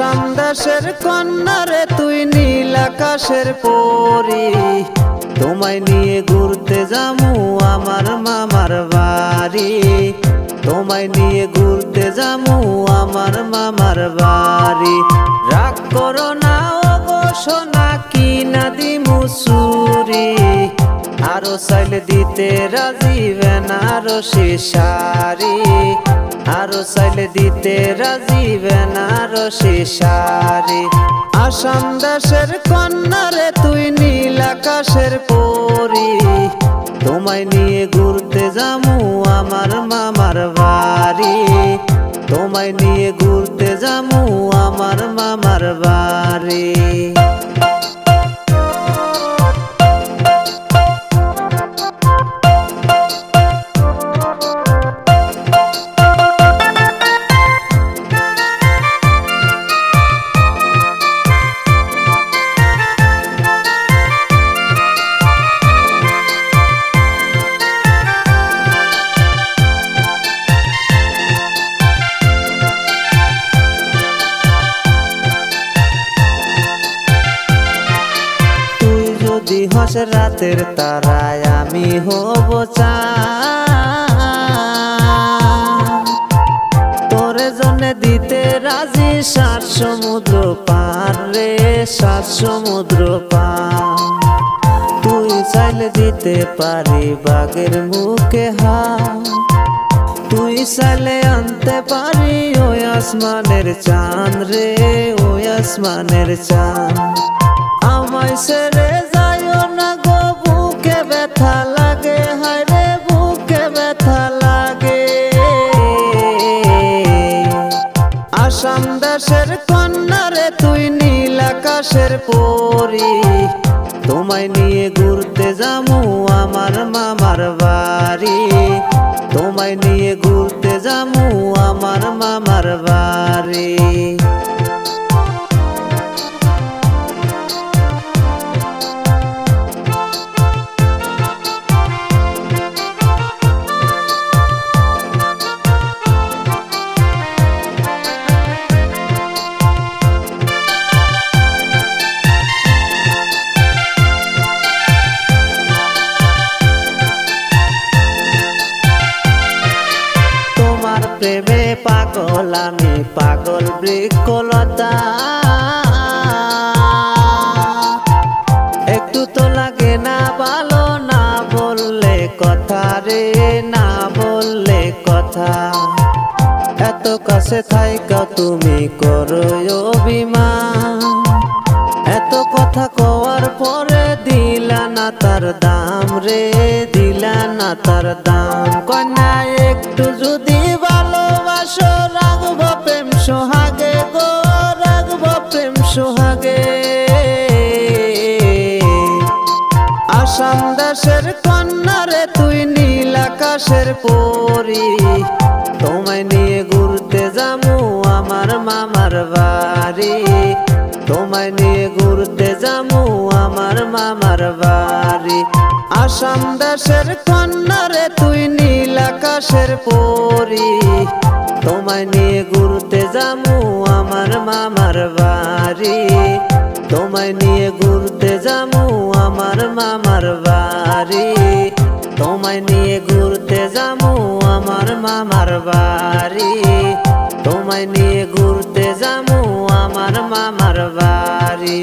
আসাম দেশের কন্যারে তুই নীল আকাশের পরি, তোমায় নিয়ে ঘুরতে যামু আমার মামার বাড়ি, তোমায় নিয়ে ঘুরতে যামু আমার মামার বাড়ি। রাগ করো না ওগো সোনা কি না দিমু চুরি, আরো চাইলে দিতে রাজি বেনারসি শাড়ি, আরো চাইলে দিতে রাজি বেনারসি শাড়ি। আসাম দেশের কন্যারে তুই নীল আকাশের পরি, তোমায় নিয়ে ঘুরতে যামু আমার মামার বাড়ি, তোমায় নিয়ে ঘুরতে যামু আমার মামার বাড়ি। হস রাতের তারায় আমি হব চাঁদ, তোরে জন্য দিতে রাজি সাত সমুদ্র পার রে, সাত সমুদ্র পার। তুই চাইলে দিতে পারি বাঘের মুখে হাত, তুই চাইলে আনতে পারি ওই আসমানের চাঁদ রে, ওই আসমানের চাঁদ। আমায় ছেড়ে যাইও না গো বুকে ব্যথা লাগে, হায় রে বুকে ব্যথা লাগে। আসাম দেশের কন্যারে তুই নীল আকাশের পরি, তোমায় নিয়ে ঘুরতে যামু আমার মামার বাড়ি, তোমায় নিয়ে ঘুরতে যামু আমার মামার বাড়ি। প্রেমে পাগল আমি পাগল বৃক্ষলতা, একটু তো লাগে না ভালো না বললে কথা রে, না বললে কথা। এত কাছে থাইকা তুমি করো অভিমান, এত কথা কওয়ার পরে দিলা না তার দাম রে, দিলা না তার দাম। কন্যা একটু যদি ভালোবাসো রাখবো প্রেম সোহাগে গো, রাখবো প্রেম সোহাগে। আসাম দেশের কন্যারে তুই নীল আকাশের পরি, তোমায় নিয়ে ঘুরতে যামু আমার মামার বাড়ি, তোমায় নিয়ে ঘুরতে যামু আমার মামার বাড়ি। আসাম দেশের কন্যারে তুই নীল আকাশের পরি, তোমায় নিয়ে ঘুরতে যামু আমার মামার বাড়ি, তোমায় নিয়ে ঘুরতে যামু আমার মামার বাড়ি, তোমায় নিয়ে ঘুরতে যামু আমার মামার বাড়ি, তোমায় নিয়ে ঘুরতে যামু আমার মামার বাড়ি।